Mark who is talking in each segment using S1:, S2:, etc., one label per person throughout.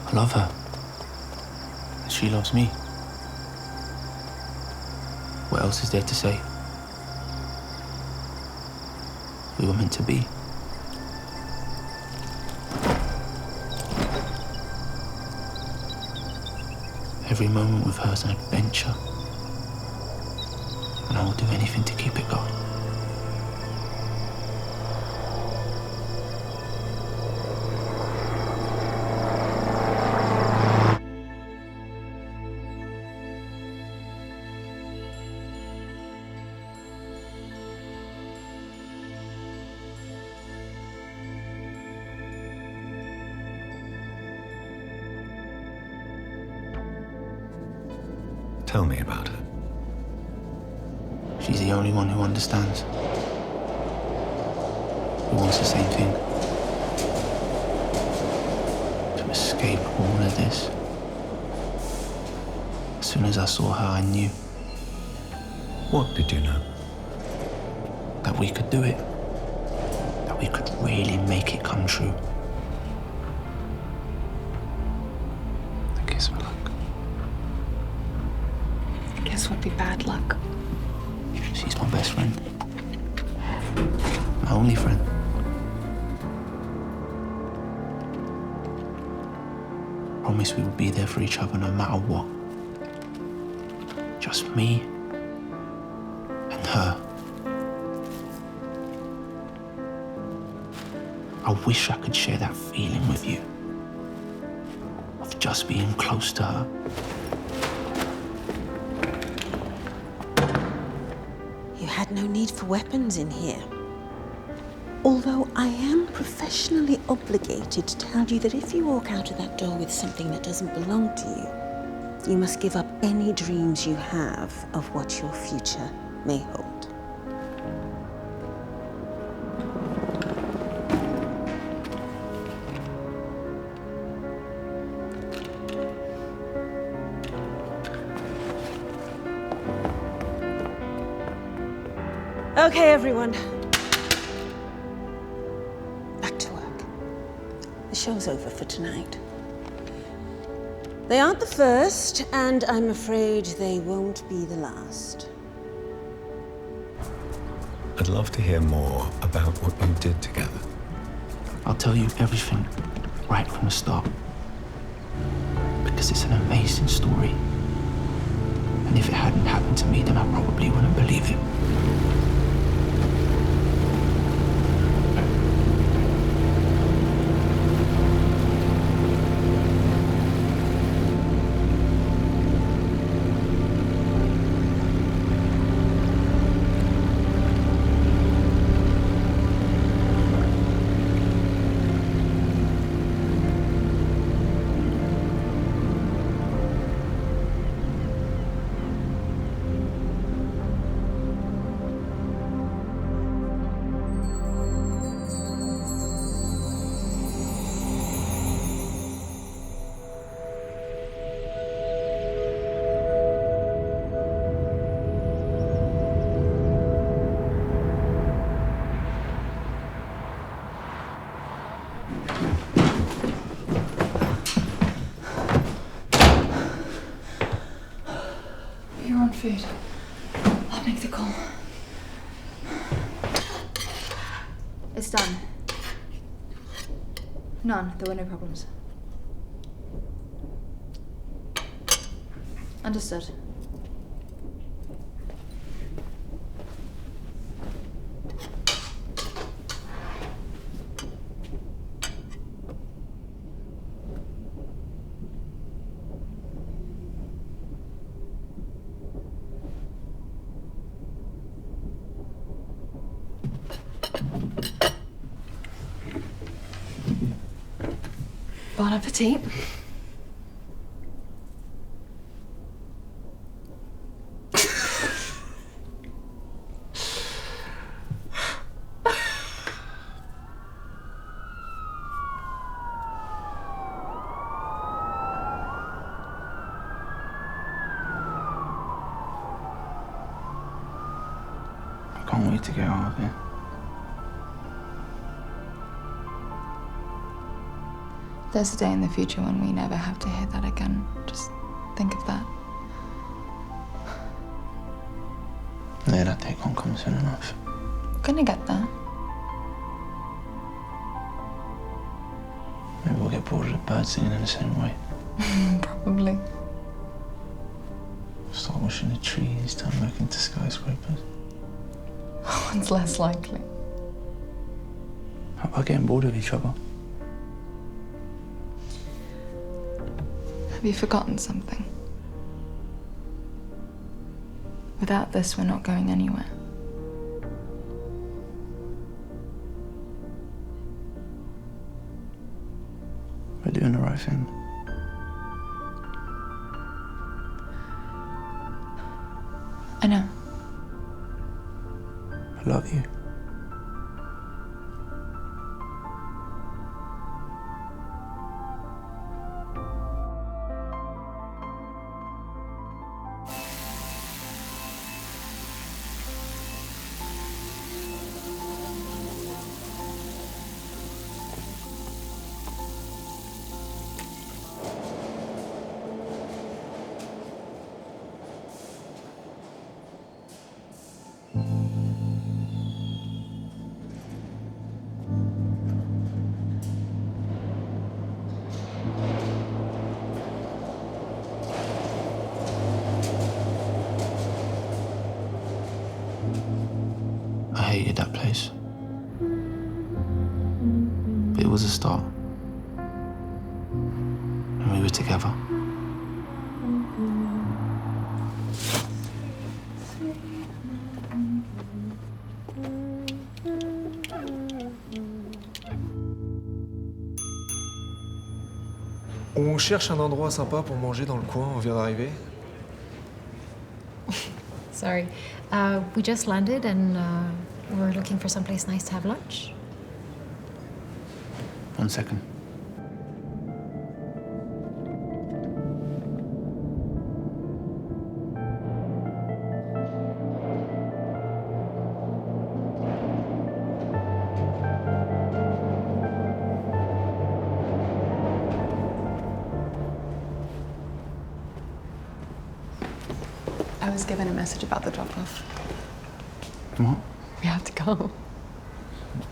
S1: I love her. And she loves me. What else is there to say? We were meant to be. Every moment with her is an adventure. And I will do anything to keep it going.
S2: Tell me about her.
S1: She's the only one who understands. Who wants the same thing. To escape all of this. As soon as I saw her, I knew.
S2: What did you know?
S1: That we could do it. That we could really make it come true. I guess we're luck.
S3: Guess would be bad luck.
S1: She's my best friend. My only friend. Promise we would be there for each other no matter what. Just me and her. I wish I could share that feeling with you. Of just being close to her.
S4: You had no need for weapons in here. Although I am professionally obligated to tell you that if you walk out of that door with something that doesn't belong to you, you must give up any dreams you have of what your future may hold. Okay, everyone. Back to work. The show's over for tonight. They aren't the first, and I'm afraid they won't be the last.
S2: I'd love to hear more about what you did together.
S1: I'll tell you everything right from the start. Because it's an amazing story. And if it hadn't happened to me, then I probably wouldn't believe it.
S3: Food. I'll make the call. It's done. None. There were no problems. Understood. Bon appetit.
S1: I can't wait to get out of here.
S3: There's a day in the future when we never have to hear that again. Just think of that.
S1: Yeah, that day can't come soon enough.
S3: We're gonna get there.
S1: Maybe we'll get bored of the birds singing in the same way.
S3: Probably.
S1: Start washing the trees, turn back into skyscrapers.
S3: It's less likely.
S1: How about getting bored of each other?
S3: Have you forgotten something? Without this, we're not going anywhere.
S1: We're doing the right thing.
S3: I know.
S1: I love you. I hated that place. But it was a start. And we were together.
S5: On cherche un endroit sympa pour manger dans le coin, on vient d'arriver.
S6: Sorry. We just landed and we're looking for someplace nice to have lunch.
S1: 1 second.
S3: I was given a message about the drop-off.
S1: What?
S3: We have to go.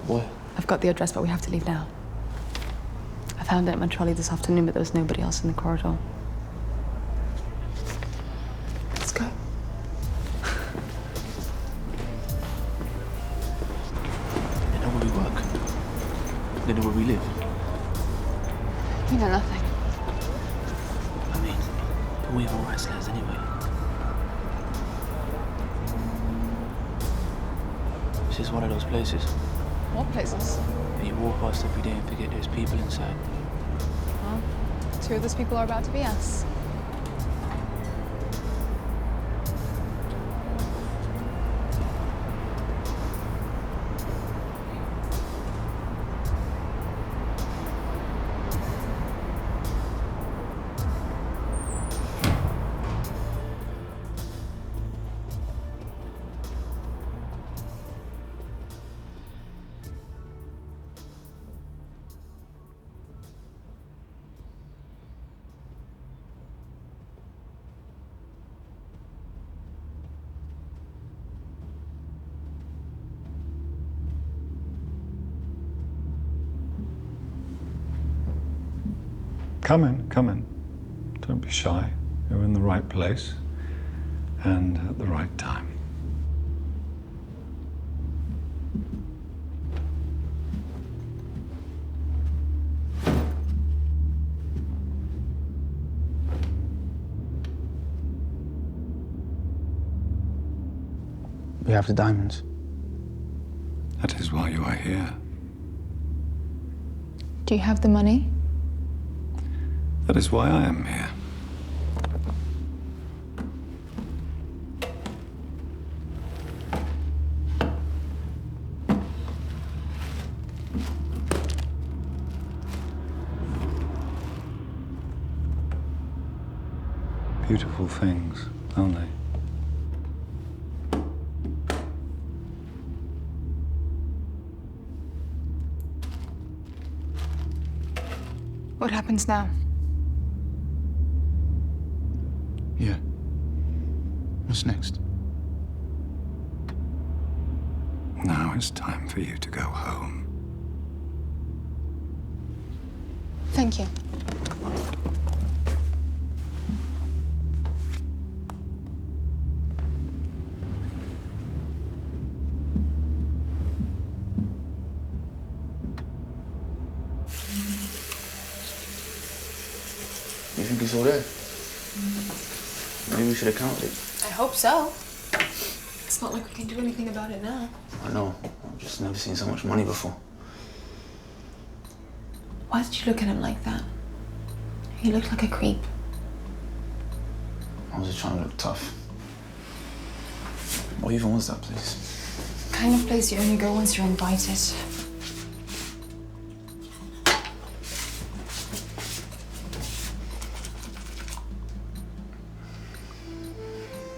S1: What?
S3: I've got the address, but we have to leave now. I found it at my trolley this afternoon, but there was nobody else in the corridor. Let's go.
S1: They know where we work. They know where we live.
S3: You know nothing.
S1: I mean, but we have all rights letters anyway. This is one of those places
S3: What places?
S1: that you walk past every day and forget there's people inside.
S3: Well, 2 of those people are about to be us.
S2: Come in, come in. Don't be shy. You're in the right place and at the right time.
S1: We have the diamonds.
S2: That is why you are here.
S3: Do you have the money?
S2: That is why I am here. Beautiful things, aren't they?
S3: What happens now?
S1: Yeah. What's next?
S2: Now it's time for you to go home.
S3: Thank you.
S1: You think it's all there? Maybe we should have counted it.
S3: I hope so. It's not like we can do anything about it now.
S1: I know. I've just never seen so much money before.
S3: Why did you look at him like that? He looked like a creep.
S1: I was just trying to look tough. What even was that place?
S3: The kind of place you only go once you're invited.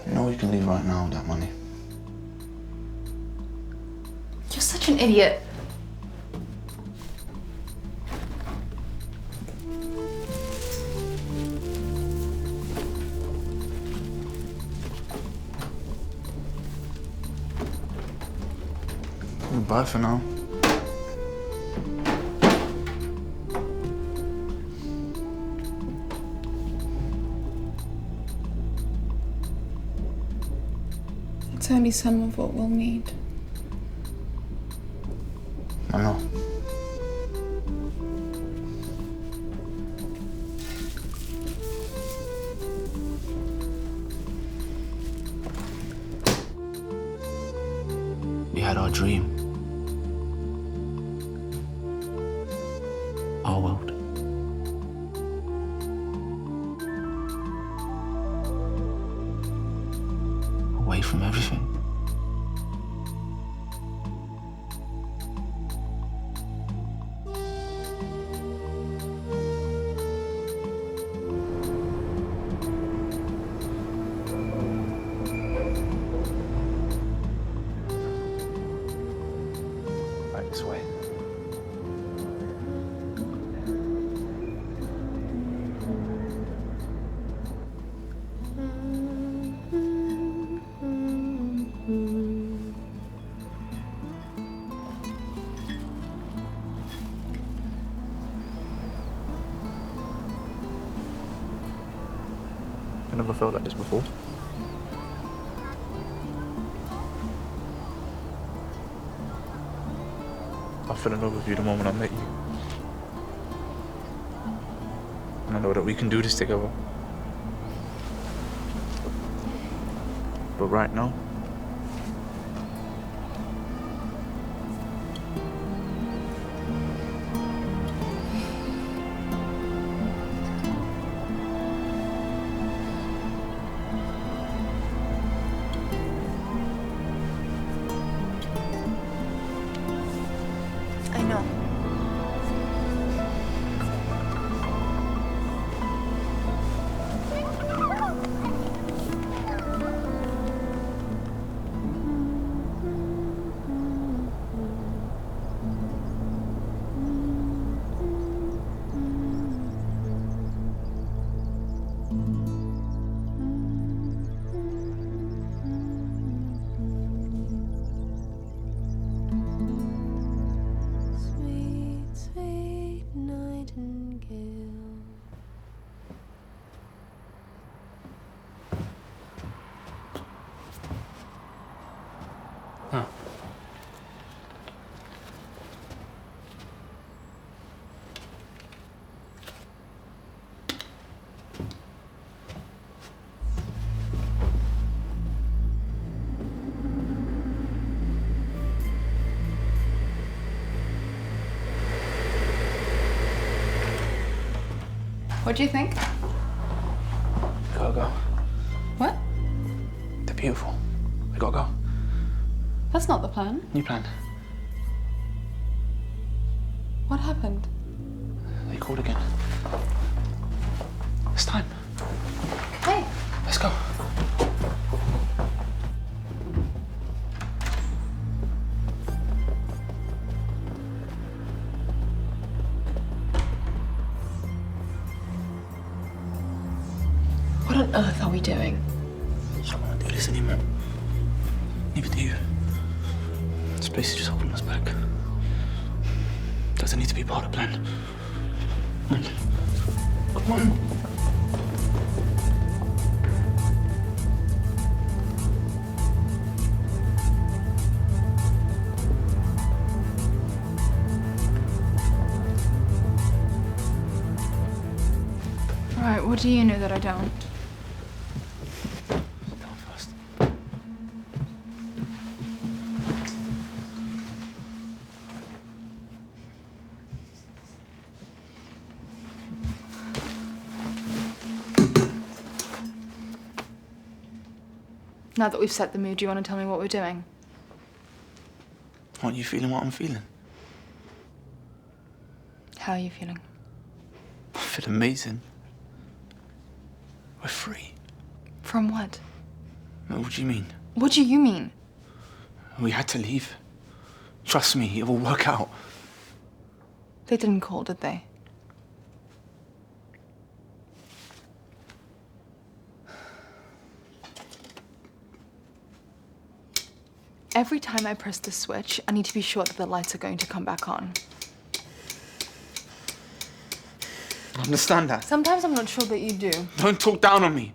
S1: You know you can leave right now with that money.
S3: You're such an idiot.
S1: Bye for now.
S3: It's only some of what we'll need.
S1: I know. We had our dream. Our world. Away from everything. Right this way.
S7: I never felt like this before. I fell in love with you the moment I met you. And I know that we can do this together. But right now,
S3: I know.
S8: Sweet, sweet nightingale.
S1: Huh.
S3: What do you think?
S1: We gotta go.
S3: What?
S1: They're beautiful. We gotta go.
S3: That's not the plan.
S1: New plan.
S3: What happened?
S1: They called again. It's time.
S3: Hey.
S1: Let's go.
S3: on earth are we doing?
S1: I don't want to do this anymore. Neither do you. This place is just holding us back. Doesn't need to be part of the plan. Come on.
S3: Right, what do you know that I don't?
S1: Sit down first.
S3: Now that we've set the mood, do you want to tell me what we're doing?
S1: Aren't you feeling what I'm feeling?
S3: How are you feeling?
S1: I feel amazing. We're free.
S3: From what?
S1: What do you mean?
S3: What do you mean?
S1: We had to leave. Trust me, it will work out.
S3: They didn't call, did they? Every time I press the switch, I need to be sure that the lights are going to come back on.
S1: I understand that.
S3: Sometimes I'm not sure that you do.
S1: Don't talk down on me.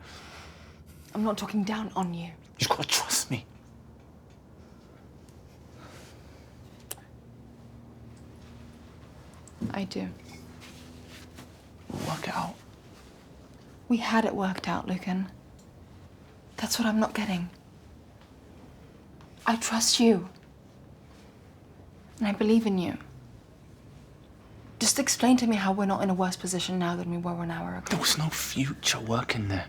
S3: I'm not talking down on you.
S1: You've got to trust me.
S3: I do.
S1: We'll work it out.
S3: We had it worked out, Lucan. That's what I'm not getting. I trust you. And I believe in you. Just explain to me how we're not in a worse position now than we were an hour ago.
S1: There was no future working there.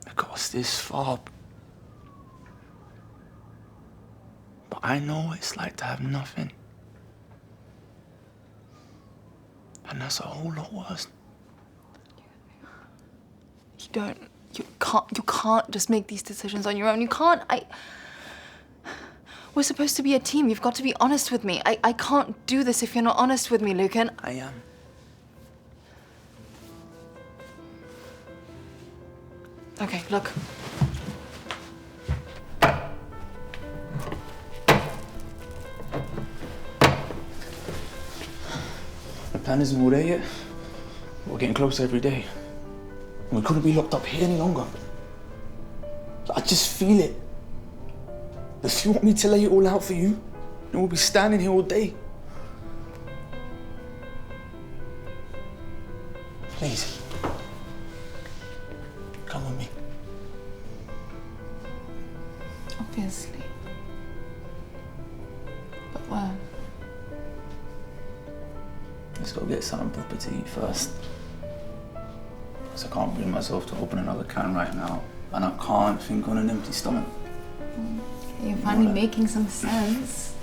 S1: It got us this far. But I know what it's like to have nothing. And that's a whole lot worse.
S3: You can't just make these decisions on your own. You can't. We're supposed to be a team. You've got to be honest with me. I can't do this if you're not honest with me, Lucan.
S1: I am.
S3: Okay, look.
S1: The plan isn't all there yet. We're getting closer every day. And we couldn't be locked up here any longer. I just feel it. If you want me to lay it all out for you, then we'll be standing here all day. Please. Come with me.
S3: Obviously. But where?
S1: Let's go get something proper to eat first. Because I can't bring myself to open another can right now. And I can't think on an empty stomach.
S3: You're finally making some sense.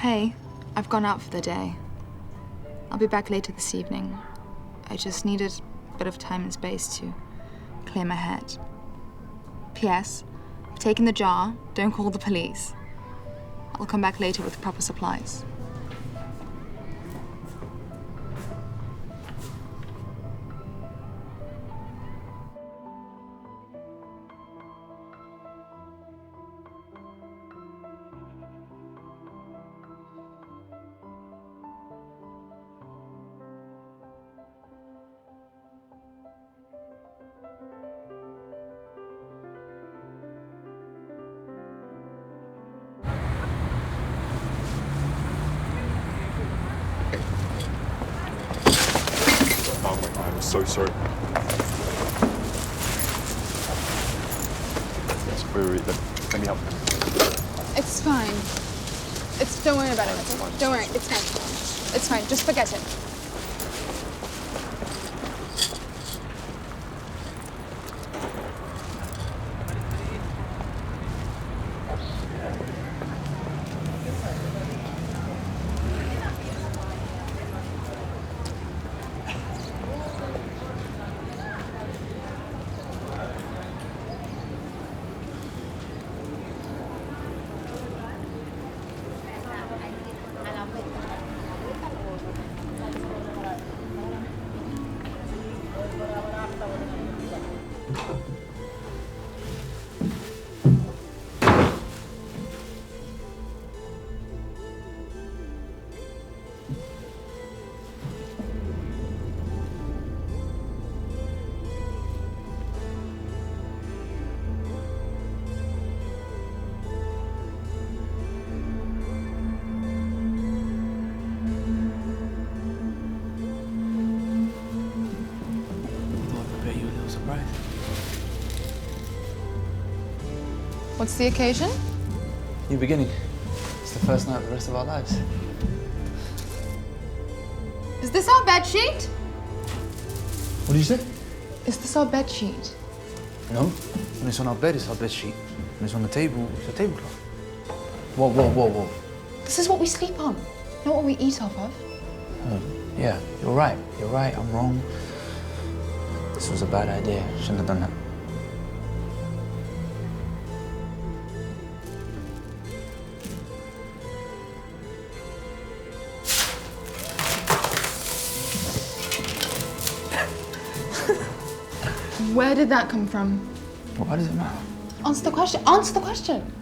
S3: Hey, I've gone out for the day. I'll be back later this evening. I just needed a bit of time and space to clear my head. P.S. I've taken the jar. Don't call the police. I'll come back later with proper supplies.
S9: I'm so sorry. Yes, wait, let me help.
S3: It's fine. Don't worry about it. Don't worry. It's fine. It's fine. Just forget it. What's the occasion?
S1: New beginning. It's the first night of the rest of our lives.
S3: Is this our bed sheet?
S1: What did you say?
S3: Is this our bed sheet?
S1: No. When it's on our bed, it's our bed sheet. When it's on the table, it's a tablecloth. Whoa.
S3: This is what we sleep on, not what we eat off of.
S1: Oh, yeah, you're right. I'm wrong. This was a bad idea. Shouldn't have done that.
S3: Where did that come from?
S1: Why does it matter?
S3: Answer the question. Answer the question.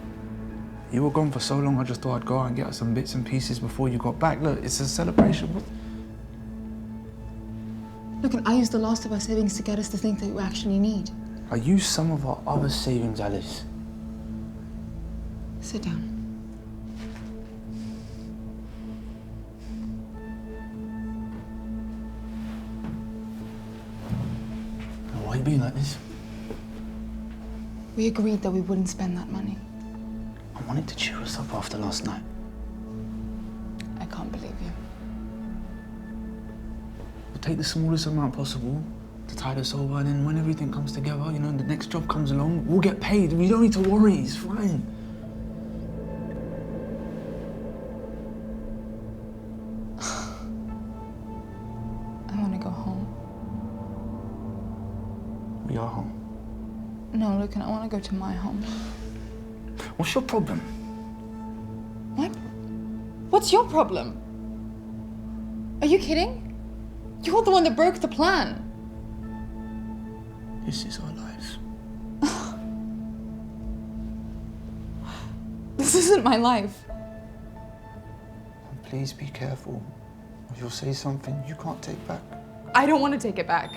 S1: You were gone for so long, I just thought I'd go out and get us some bits and pieces before you got back. Look, it's a celebration.
S3: Look, and I used the last of our savings to get us the things that we actually need.
S1: I used some of our other savings, Alice.
S3: Sit down.
S1: Why are you being like this?
S3: We agreed that we wouldn't spend that money.
S1: I wanted to cheer us up after last night.
S3: I can't believe you.
S1: We'll take the smallest amount possible to tide us over, and then when everything comes together, you know, the next job comes along, we'll get paid. We don't need to worry, it's fine.
S3: I want to go home.
S1: We are home.
S3: No, look, I want to go to my home.
S1: What's your problem?
S3: What? What's your problem? Are you kidding? You're the one that broke the plan.
S1: This is our lives.
S3: This isn't my life.
S1: And please be careful. If you'll say something you can't take back.
S3: I don't want to take it back.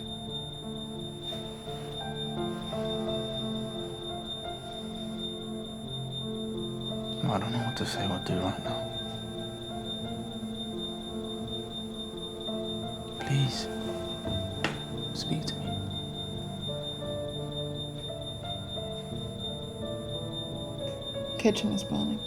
S1: No, I don't know what to say or do right now. Please, speak to me.
S3: Kitchen is burning.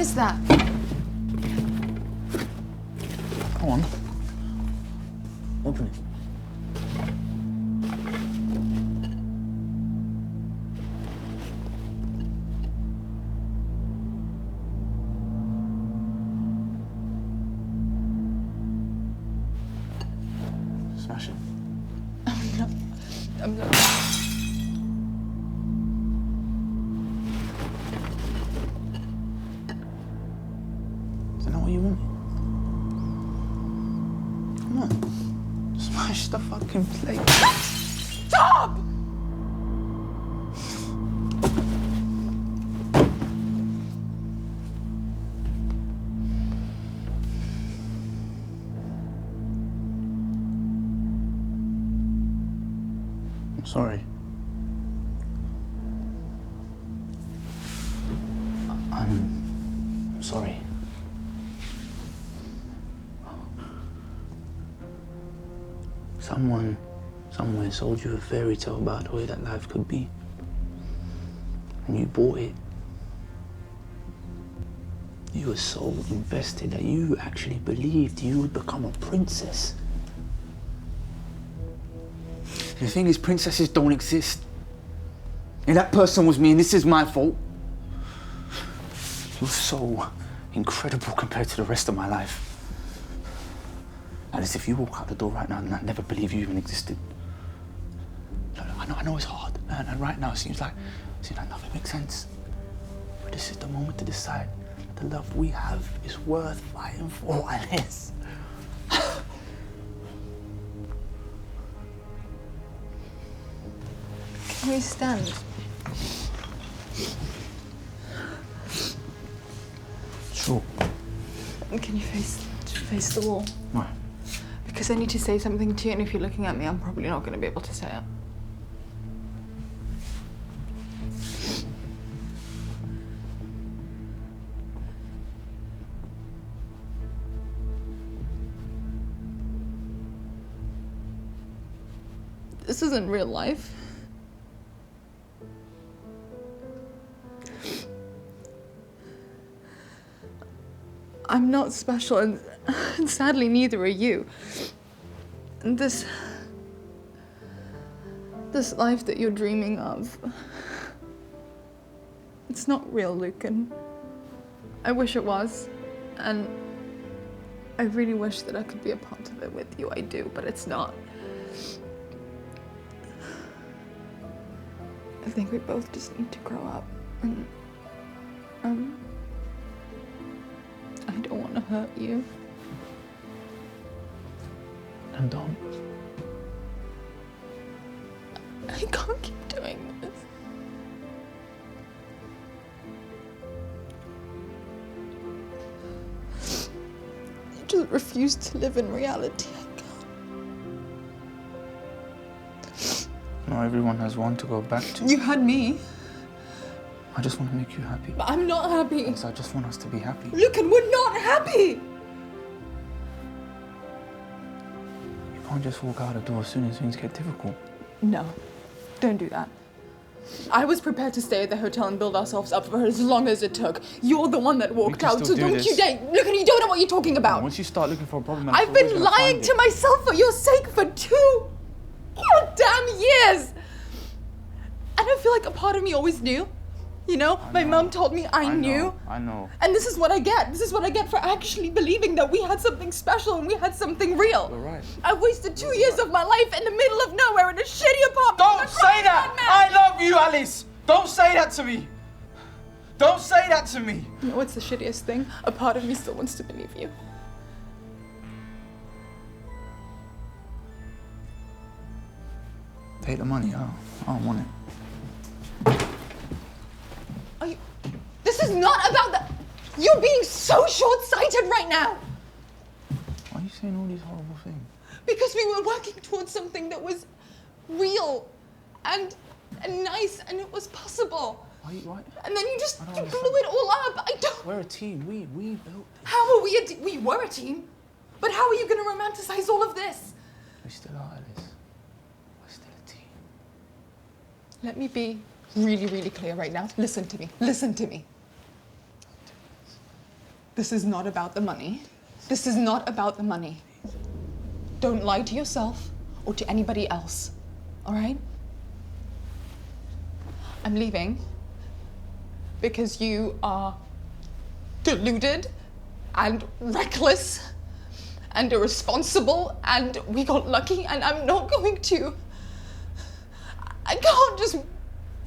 S3: is that?
S1: Come on. Open it. Smash it.
S3: I'm not.
S1: Is that not what you wanted? Come on. Smash the fucking plate.
S3: Stop!
S1: I'm sorry. I'm sorry. Someone somewhere sold you a fairy tale about the way that life could be. And you bought it. You were so invested that you actually believed you would become a princess. The thing is, princesses don't exist. And that person was me, and this is my fault. You're so incredible compared to the rest of my life. Alice, if you walk out the door right now, then I'd never believe you even existed. Look, I know it's hard, and right now it seems like nothing makes sense. But this is the moment to decide that the love we have is worth fighting for, Alice.
S3: Can we stand?
S1: Sure.
S3: Can you face the wall?
S1: Why?
S3: Because I need to say something to you, and if you're looking at me, I'm probably not going to be able to say it. This isn't real life. I'm not special, and sadly, neither are you. And this life that you're dreaming of, it's not real, Lucan. I wish it was, and I really wish that I could be a part of it with you. I do, but it's not. I think we both just need to grow up, and I don't want to hurt you.
S1: And don't.
S3: I can't keep doing this. I just refuse to live in reality. I can't.
S1: Not everyone has one to go back to.
S3: You had me.
S1: I just want to make you happy.
S3: But I'm not happy.
S1: Yes, I just want us to be happy.
S3: Look, and we're not happy.
S1: You can't just walk out the door as soon as things get difficult.
S3: No, don't do that. I was prepared to stay at the hotel and build ourselves up for as long as it took. You're the one that walked out, so don't you dare. Look, and you don't know what you're talking about.
S1: Once you start looking for a problem,
S3: I've been lying to myself for your sake for 2 goddamn years. And I feel like a part of me always knew. You know, my mum told me I knew.
S1: I know.
S3: And this is what I get. This is what I get for actually believing that we had something special and we had something real.
S1: You're right.
S3: I wasted 2 years of my life in the middle of nowhere in a shitty apartment.
S1: Don't say that! I love you, Alice! Don't say that to me! Don't say that to me!
S3: You know what's the shittiest thing? A part of me still wants to believe you.
S1: Take the money. I don't want it.
S3: This is not about that. You're being so short-sighted right now.
S1: Why are you saying all these horrible things?
S3: Because we were working towards something that was real and nice, and it was possible.
S1: Why?
S3: And then you blew it all up. I don't.
S1: We're a team. We built this.
S3: How are we a team? We were a team. But how are you going to romanticize all of this?
S1: We still are, Alice. We're still a team.
S3: Let me be really, really clear right now. Listen to me. Listen to me. This is not about the money. This is not about the money. Don't lie to yourself or to anybody else, all right? I'm leaving because you are deluded and reckless and irresponsible, and we got lucky, and I'm not going to. I can't just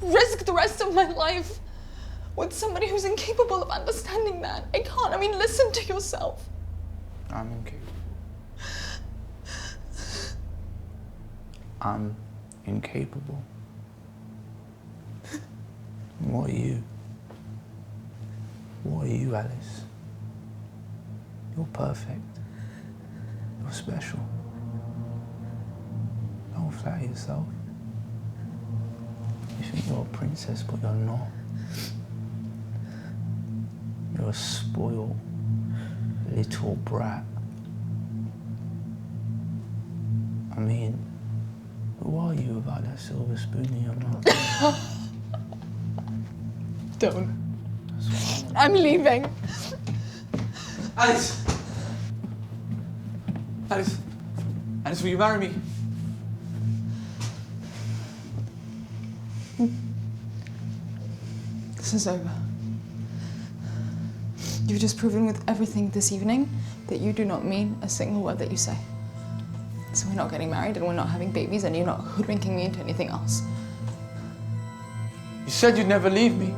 S3: risk the rest of my life with somebody who's incapable of understanding that. I can't. I mean, listen to yourself.
S1: I'm incapable. I'm incapable. What are you? What are you, Alice? You're perfect. You're special. Don't flatter yourself. You think you're a princess, but you're not. You're a spoiled little brat. I mean, who are you without that silver spoon in your mouth?
S3: Don't. I'm leaving.
S1: Alice! Alice! Alice, will you marry me?
S3: This is over. You've just proven with everything this evening that you do not mean a single word that you say. So we're not getting married and we're not having babies and you're not hoodwinking me into anything else.
S1: You said you'd never leave me.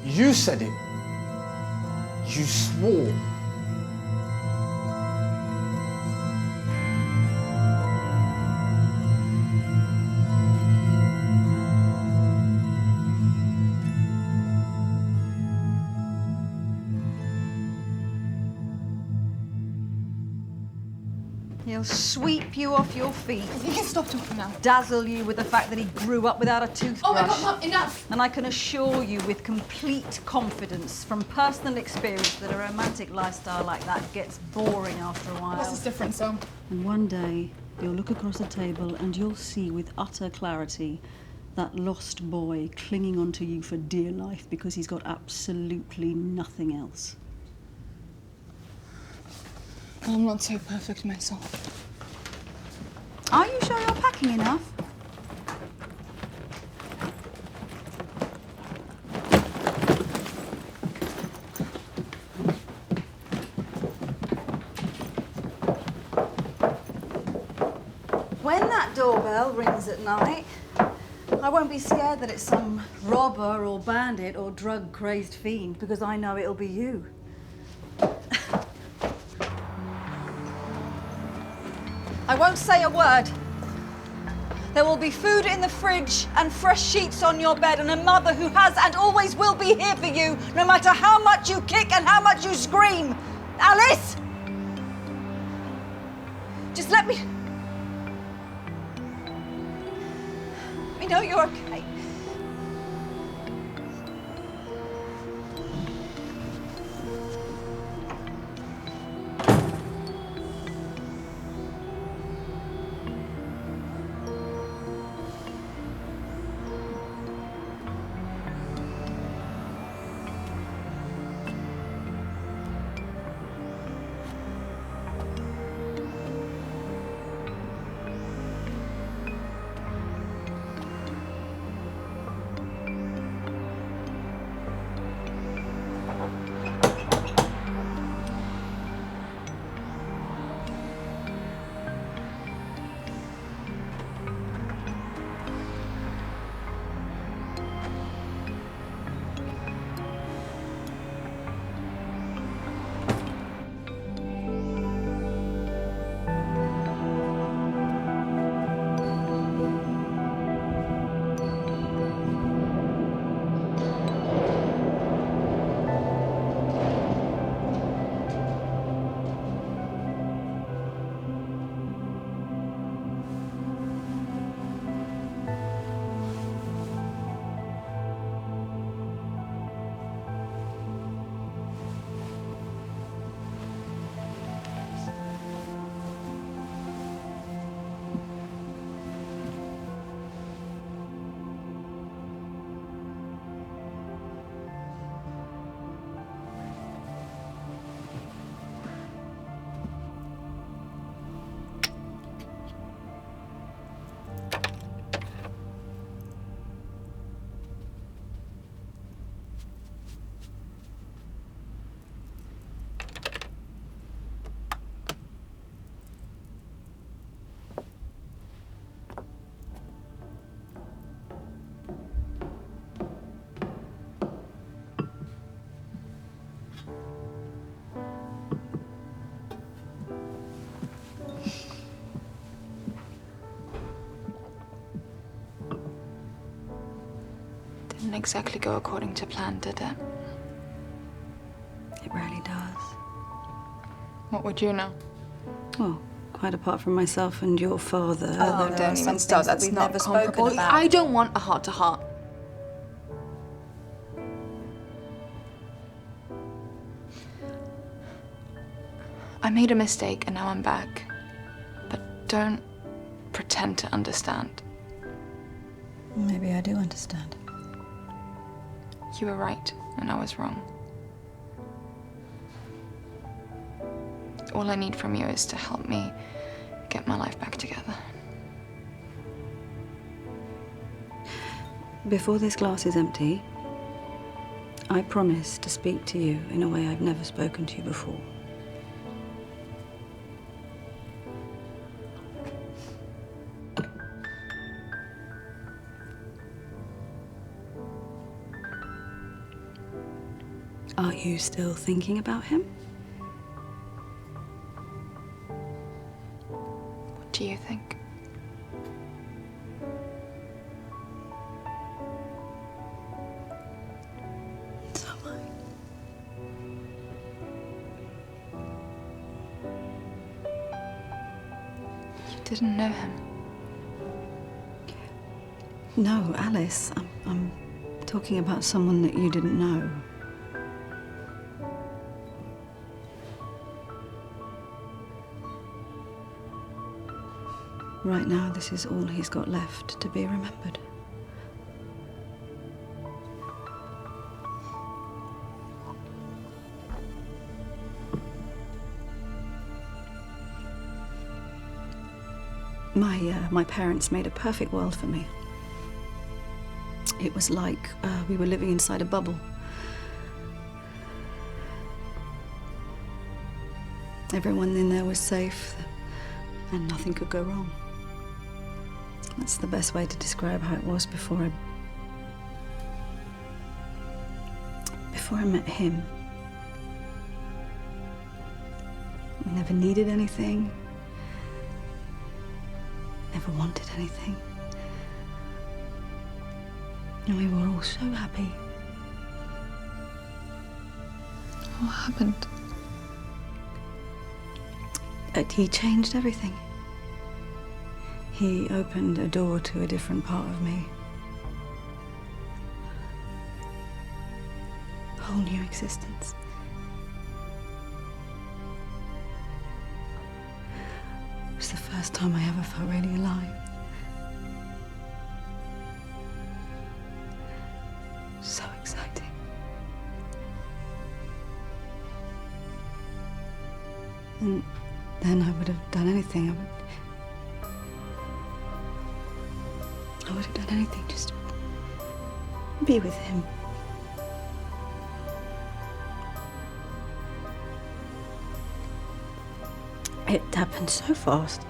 S1: You said it. You swore.
S10: He'll sweep you off your feet.
S3: You can stop talking now.
S10: Dazzle you with the fact that he grew up without a toothbrush.
S3: Oh my God, Mum, enough!
S10: And I can assure you with complete confidence from personal experience that a romantic lifestyle like that gets boring after a while.
S3: This is different, so.
S10: And one day, you'll look across the table and you'll see with utter clarity that lost boy clinging onto you for dear life because he's got absolutely nothing else.
S3: I'm not so perfect myself.
S10: Are you sure you're packing enough? When that doorbell rings at night, I won't be scared that it's some robber or bandit or drug-crazed fiend because I know it'll be you. I won't say a word. There will be food in the fridge and fresh sheets on your bed and a mother who has and always will be here for you, no matter how much you kick and how much you scream. Alice! Just let me know you're okay.
S3: exactly go according to plan, did it?
S11: It rarely does.
S3: What would you know?
S11: Well, quite apart from myself and your father.
S3: Oh,
S11: there
S3: don't
S11: are some
S3: even start.
S11: things that
S3: That's
S11: we've
S3: not
S11: never spoken
S3: comparable.
S11: about.
S3: I don't want a heart-to-heart. I made a mistake and now I'm back. But don't pretend to understand.
S11: Maybe I do understand.
S3: You were right and I was wrong. All I need from you is to help me get my life back together.
S11: Before this glass is empty, I promise to speak to you in a way I've never spoken to you before. Are you still thinking about him?
S3: What do you think?
S11: So am I.
S3: You didn't know him.
S11: No, Alice. I'm talking about someone that you didn't know. Right now, this is all he's got left to be remembered. My parents made a perfect world for me. It was like we were living inside a bubble. Everyone in there was safe, and nothing could go wrong. That's the best way to describe how it was before I met him. I never needed anything, never wanted anything. And we were all so happy.
S3: What happened?
S11: He changed everything. He opened a door to a different part of me. A whole new existence. It was the first time I ever felt really alive. So exciting. And then I would have done anything. I would have done anything just to be with him. It happened so fast.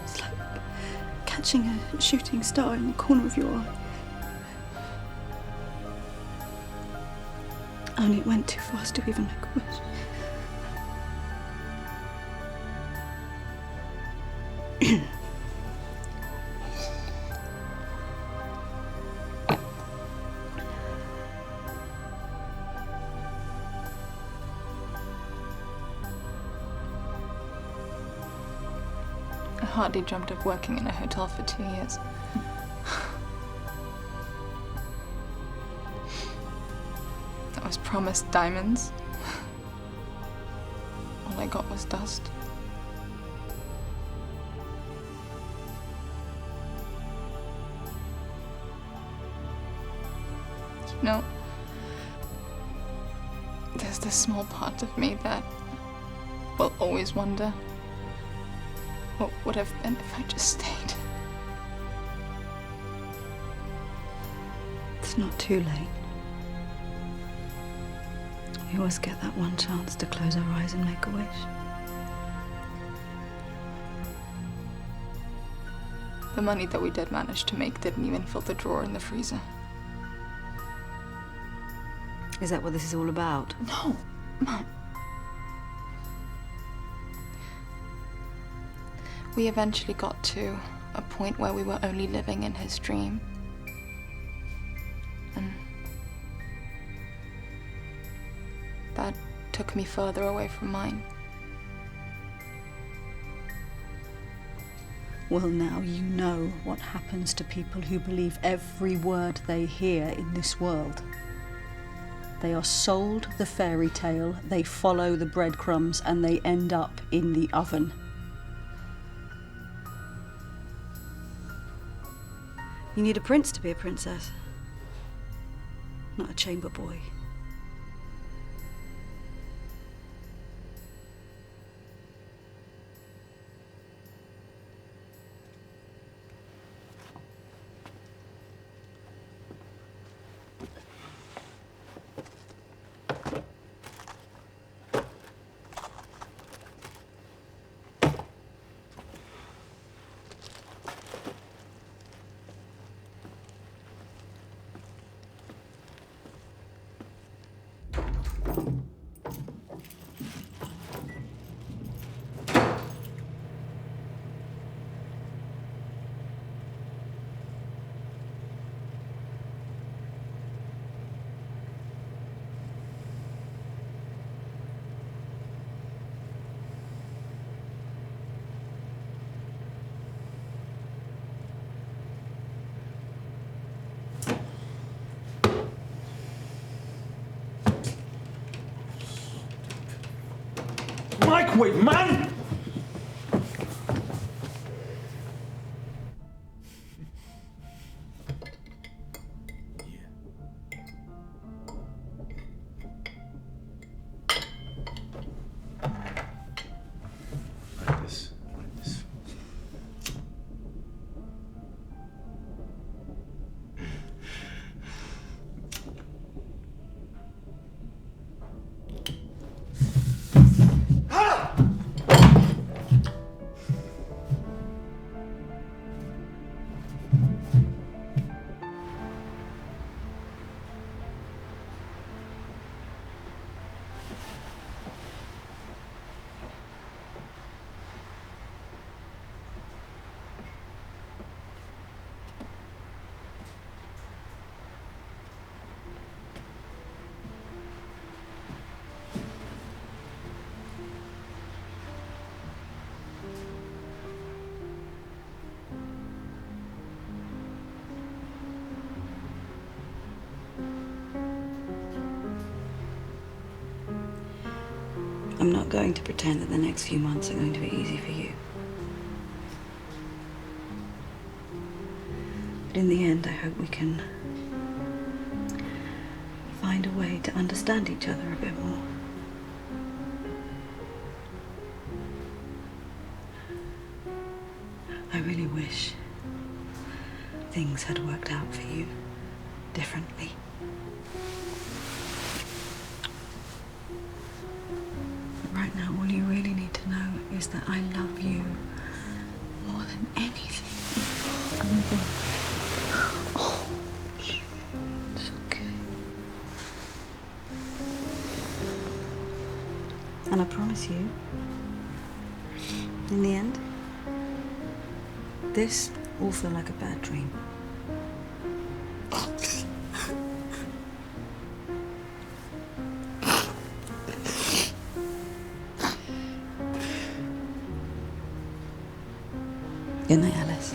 S11: It's like catching a shooting star in the corner of your eye. Only it went too fast to even make a wish.
S3: I hardly dreamt of working in a hotel for 2 years. I was promised diamonds. All I got was dust. You know, there's this small part of me that will always wonder what would have been if I just stayed.
S11: It's not too late. We always get that one chance to close our eyes and make a wish.
S3: The money that we did manage to make didn't even fill the drawer in the freezer.
S11: Is that what this is all about?
S3: No, Mum. We eventually got to a point where we were only living in his dream. And that took me further away from mine.
S11: Well, now you know what happens to people who believe every word they hear in this world. They are sold the fairy tale, they follow the breadcrumbs, and they end up in the oven. You need a prince to be a princess, not a chamber boy.
S1: Microwave, man!
S7: Like this, like this.
S11: I'm not going to pretend that the next few months are going to be easy for you. But in the end, I hope we can find a way to understand each other a bit more. I really wish things had worked out for you differently. Right now, all you really need to know is that I love you more than anything. Oh, it's okay. And I promise you, in the end, this will feel like a bad dream. Good night, Alice.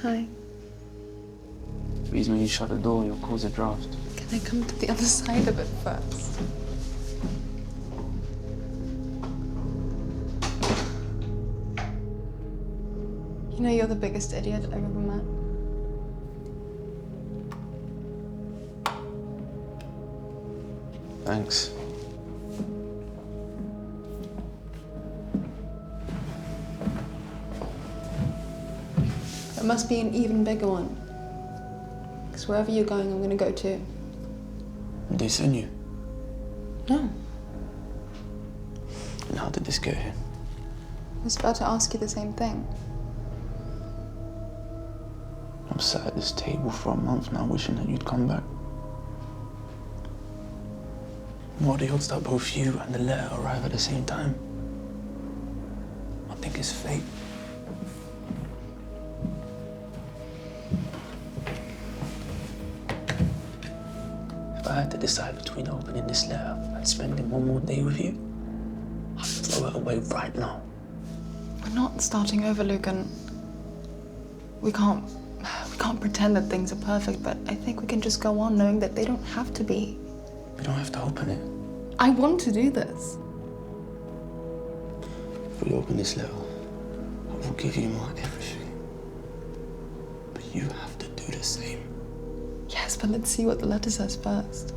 S3: Hi.
S1: Please, when you shut the door, you'll cause a draft.
S3: Can I come to the other side of it first? You know, you're the biggest idiot I've ever met.
S1: Thanks.
S3: There must be an even bigger one. Because wherever you're going, I'm gonna go too.
S1: Did they send you?
S3: No.
S1: And how did this get here?
S3: I was about to ask you the same thing.
S1: I'm sat at this table for a month now wishing that you'd come back. What are the odds that both you and the letter arrive at the same time? I think it's fate. If I had to decide between opening this letter and spending one more day with you, I'd throw it away right now.
S3: We're not starting over, Lucan. We can't pretend that things are perfect, but I think we can just go on knowing that they don't have to be.
S1: We don't have to open it.
S3: I want to do this.
S1: If we open this letter, I will give you my everything. But you have to do the same.
S3: Yes, but let's see what the letter says first.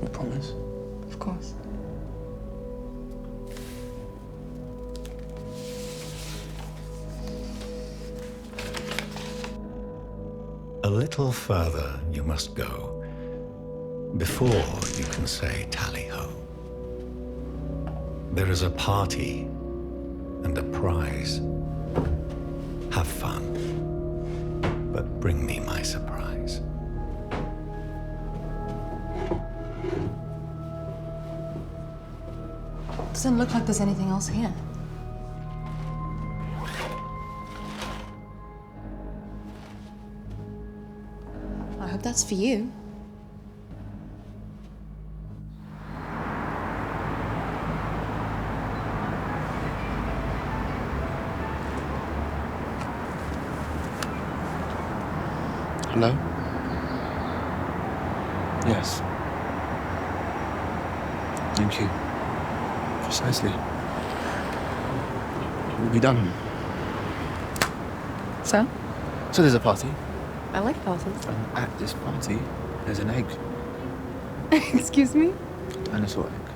S1: You promise?
S3: Of course.
S2: A little further you must go before you can say tally-ho. There is a party and a prize. Have fun, but bring me my surprise.
S3: Doesn't look like there's anything else here. I hope that's for you.
S1: Hello? Yes. Thank you. Precisely. We'll be done.
S3: So?
S1: So there's a party.
S3: I like parties.
S1: And at this party, there's an egg.
S3: Excuse me?
S1: Dinosaur egg.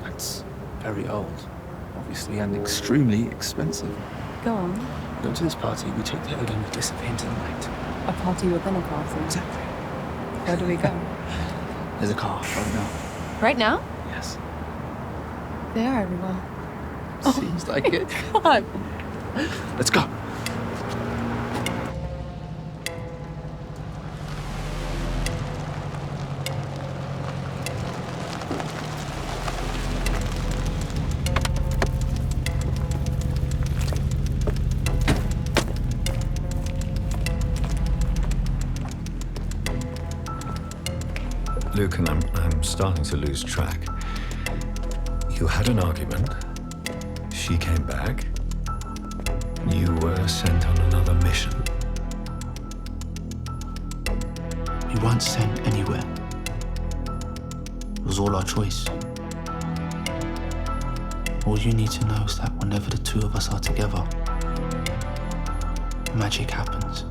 S1: That's very old, obviously, and extremely expensive.
S3: Go on.
S1: We go to this party, we take the egg and we disappear into the night.
S3: A party within a party.
S1: Exactly.
S3: Where do we go?
S1: There's a car right now.
S3: Right now?
S1: Yes.
S3: They are everywhere.
S1: Seems like it.
S3: God.
S1: Let's go.
S2: Lucan, I'm starting to lose track. You had an argument. She came back. You were sent on another mission.
S1: We weren't sent anywhere. It was all our choice. All you need to know is that whenever the two of us are together, magic happens.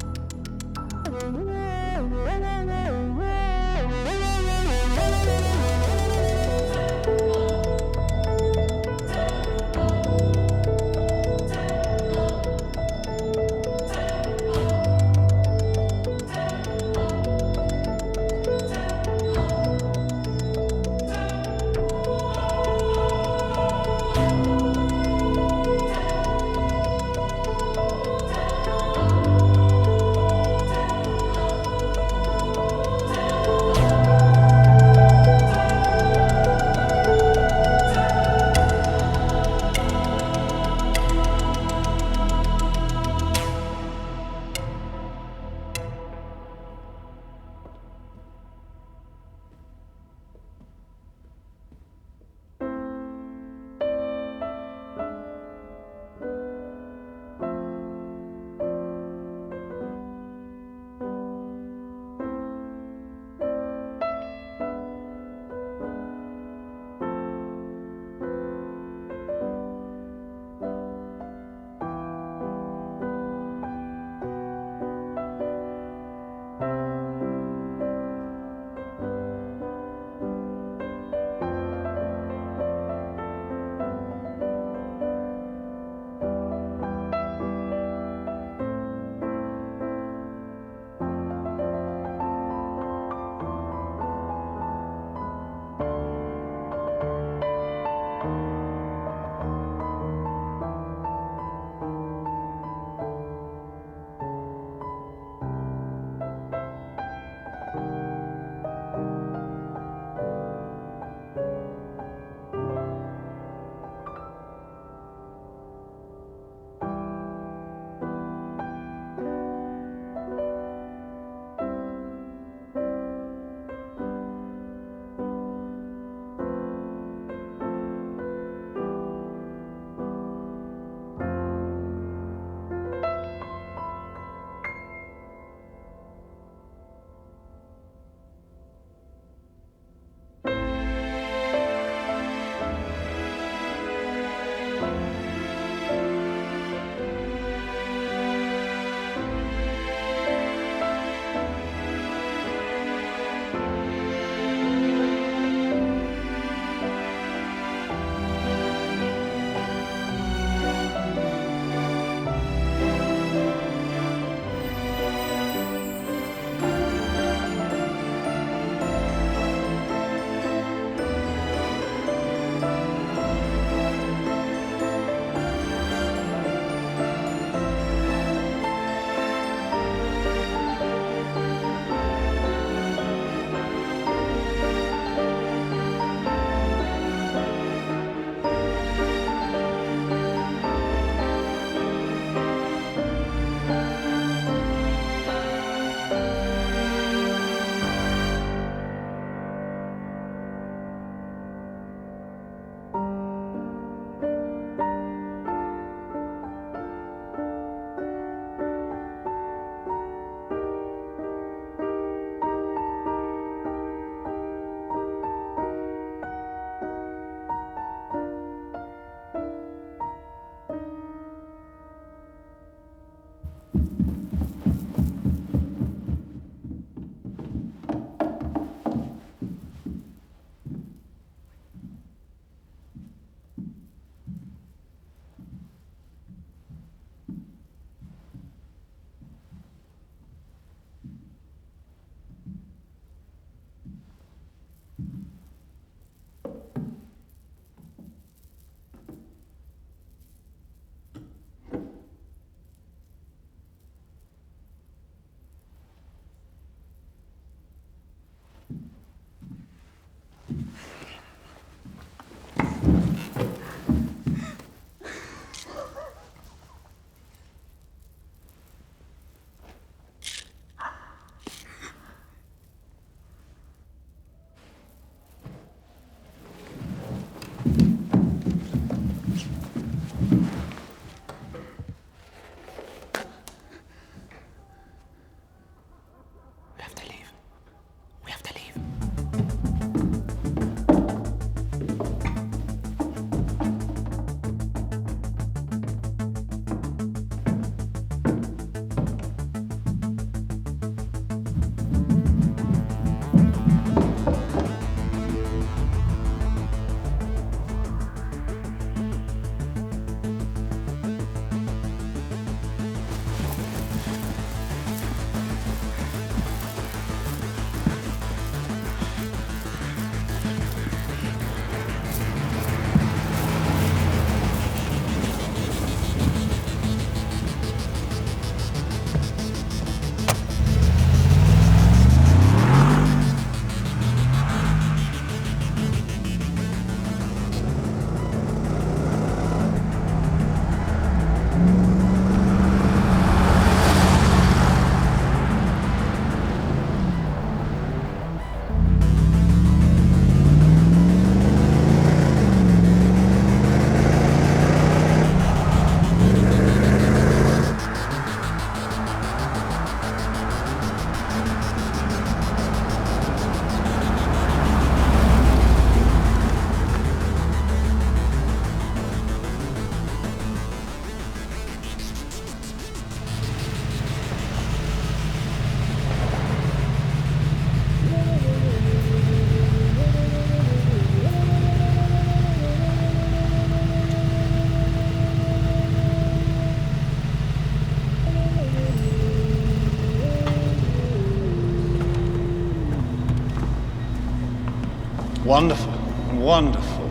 S2: Wonderful, wonderful.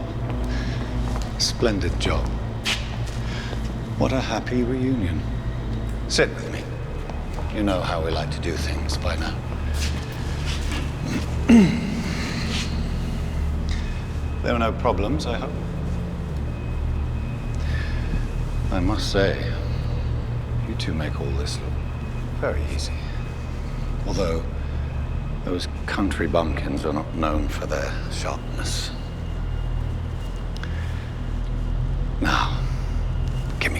S2: Splendid job. What a happy reunion. Sit with me. You know how we like to do things by now. There were no problems, I hope. I must say, you two make all this look very easy. Although, those country bumpkins are not known for their sharpness. Now, gimme.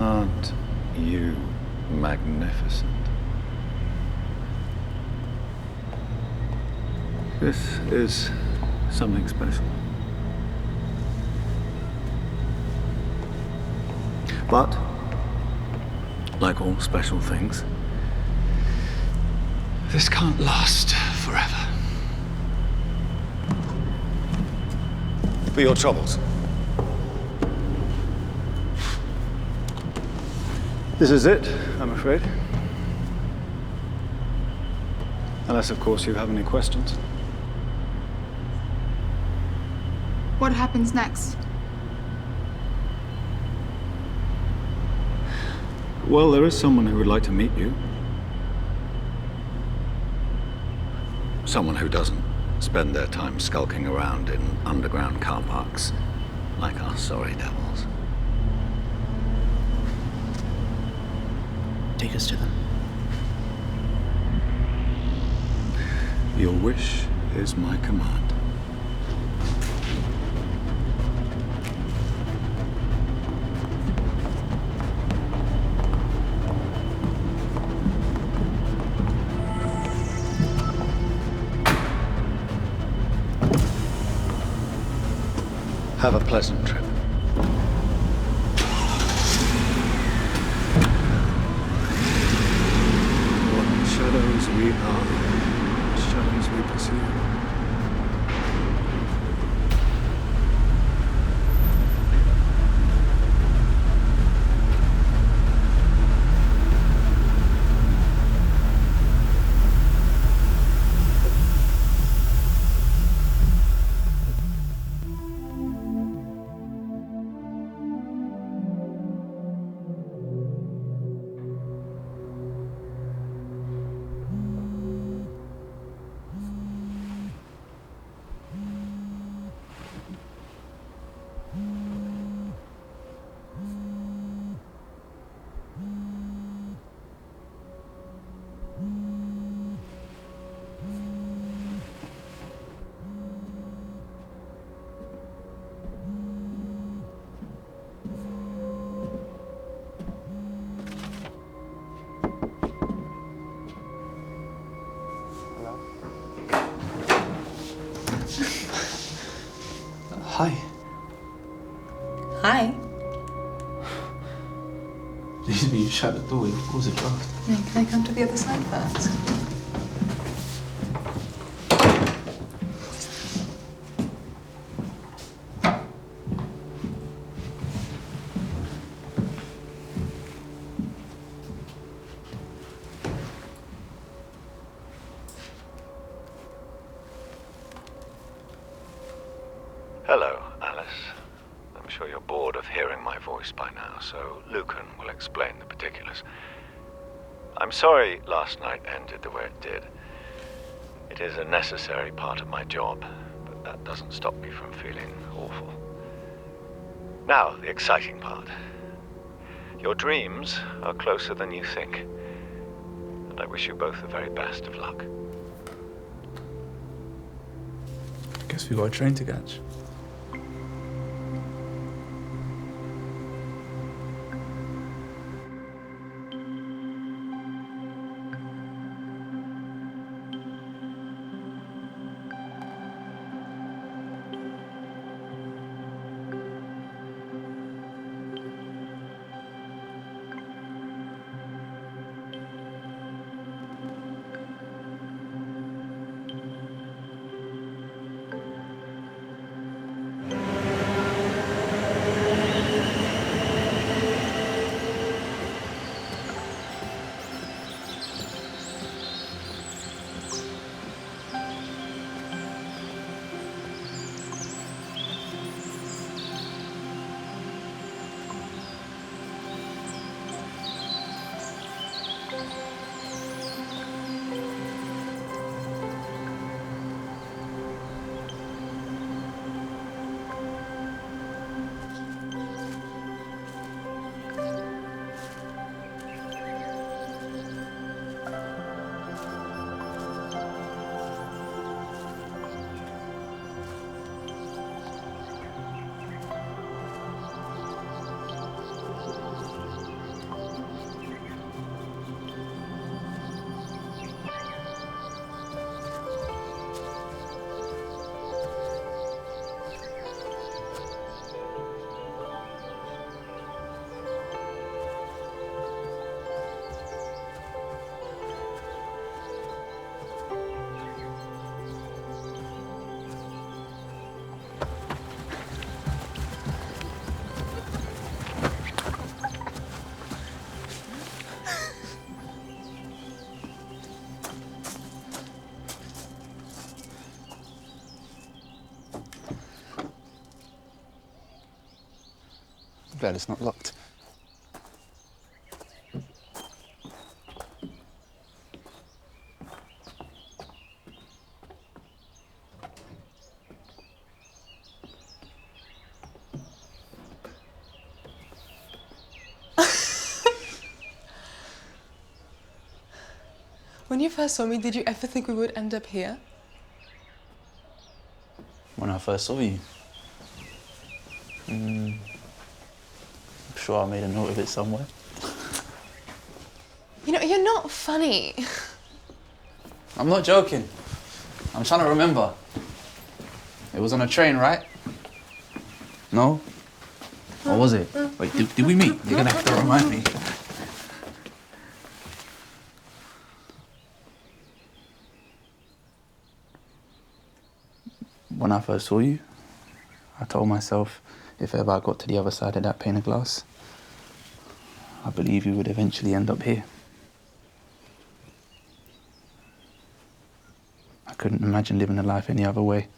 S2: Aren't you magnificent? This is something special. But, like all special things, this can't last forever. For your troubles. This is it, I'm afraid. Unless, of course, you have any questions.
S3: What happens next?
S2: Well, there is someone who would like to meet you. Someone who doesn't spend their time skulking around in underground car parks like us sorry devils.
S1: Take us to them.
S2: Your wish is my command. Have a pleasant trip. What shadows we are, shadows we pursue.
S1: Hi.
S3: Hi.
S1: Please, you shut the door, you'll cause a draft.
S3: Yeah, can I come to the other side first?
S2: Hello, Alice. I'm sure you're bored of hearing my voice by now, so Lucan will explain the particulars. I'm sorry last night ended the way it did. It is a necessary part of my job, but that doesn't stop me from feeling awful. Now, the exciting part. Your dreams are closer than you think, and I wish you both the very best of luck.
S1: Guess we got a train to catch. Glad it's not locked.
S12: When you first saw me, did you ever think we would end up here?
S1: When I first saw you, I'm sure I made a note of it somewhere.
S12: You know, you're not funny.
S1: I'm not joking. I'm trying to remember. It was on a train, right? No? Or was it? Wait, did we meet? You're gonna have to remind me. When I first saw you, I told myself if ever I got to the other side of that pane of glass, I believe you would eventually end up here. I couldn't imagine living a life any other way.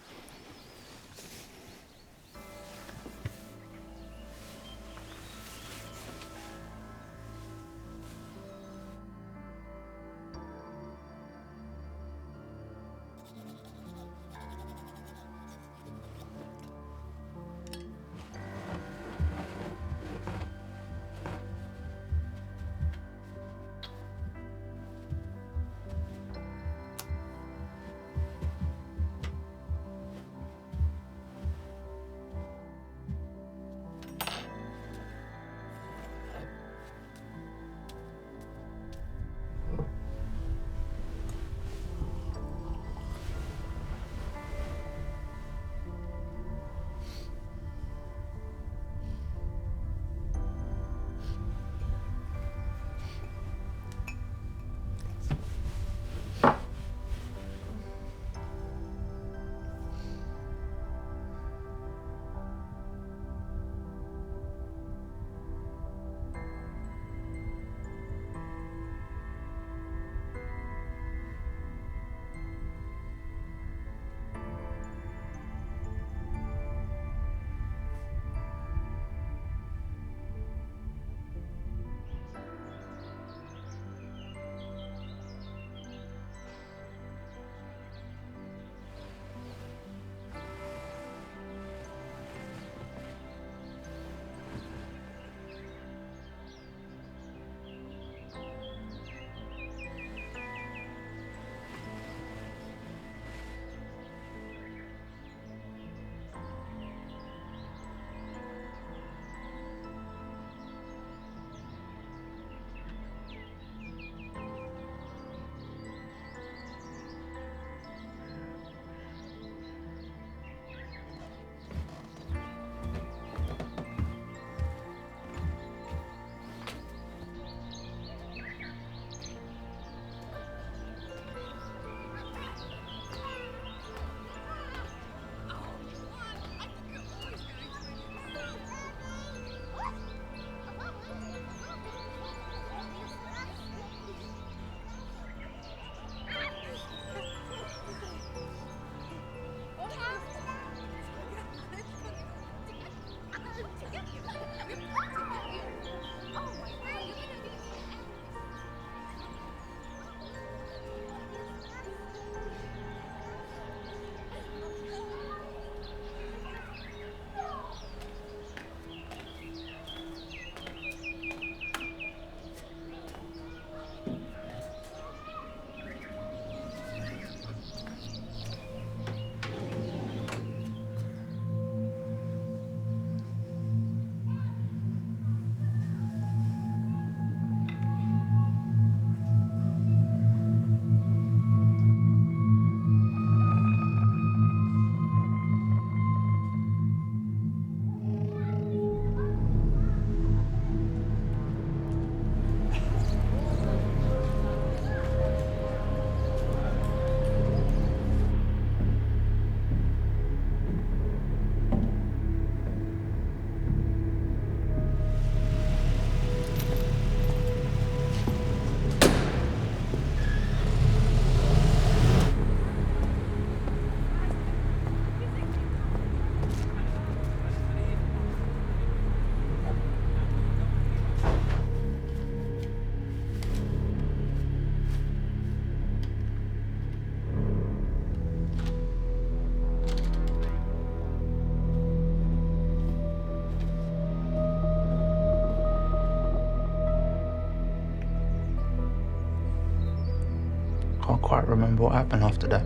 S1: Can't quite remember what happened after that.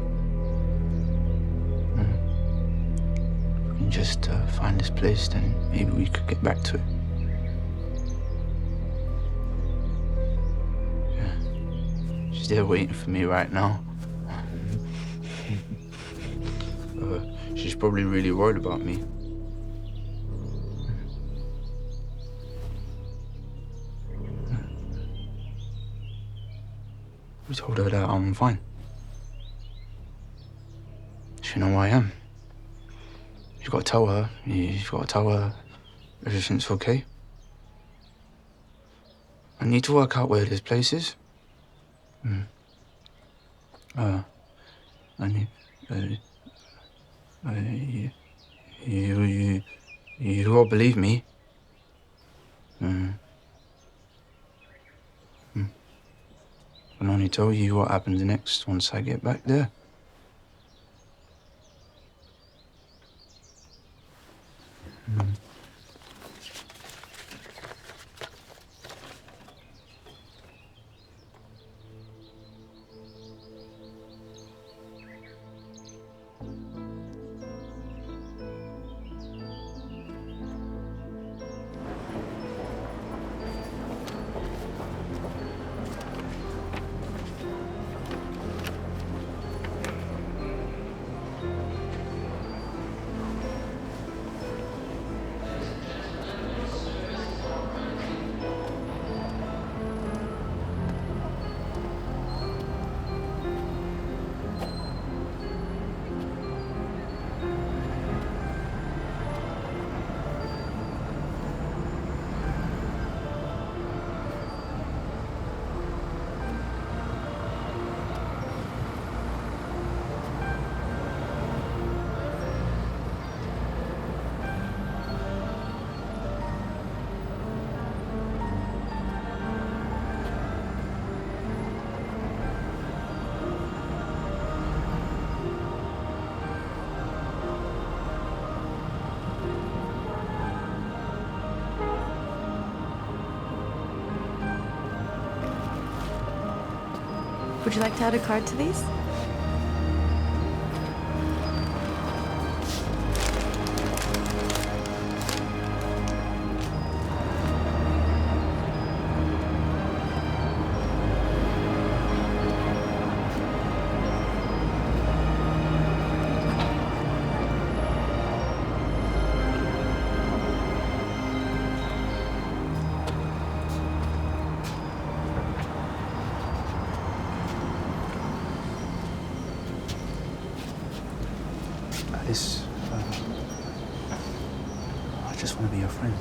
S1: We can just find this place, then maybe we could get back to it. Yeah. She's there waiting for me right now. She's probably really worried about me. We told her that I'm fine. She know who I am. You've got to tell her. You've got to tell her everything's okay. I need to work out where this place is. I need. You all believe me. I can only tell you what happens next once I get back there.
S13: Would you like to add a card to these?
S1: I just want to be your friend.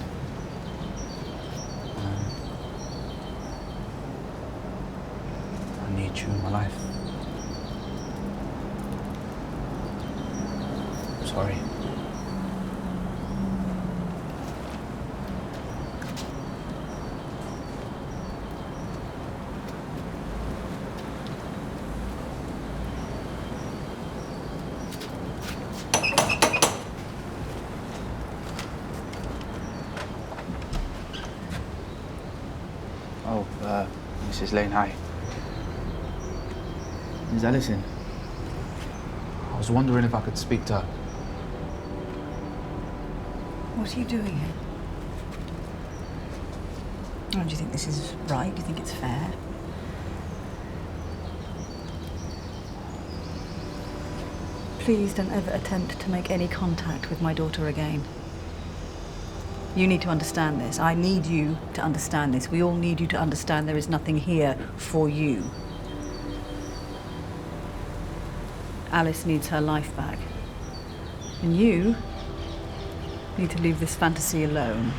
S1: I need you in my life. I'm sorry. Mrs. Lane, hi. Ms. Ellison. I was wondering if I could speak to her.
S11: What are you doing here? Oh, do you think this is right? Do you think it's fair? Please don't ever attempt to make any contact with my daughter again. You need to understand this. I need you to understand this. We all need you to understand there is nothing here for you. Alice needs her life back. And you need to leave this fantasy alone.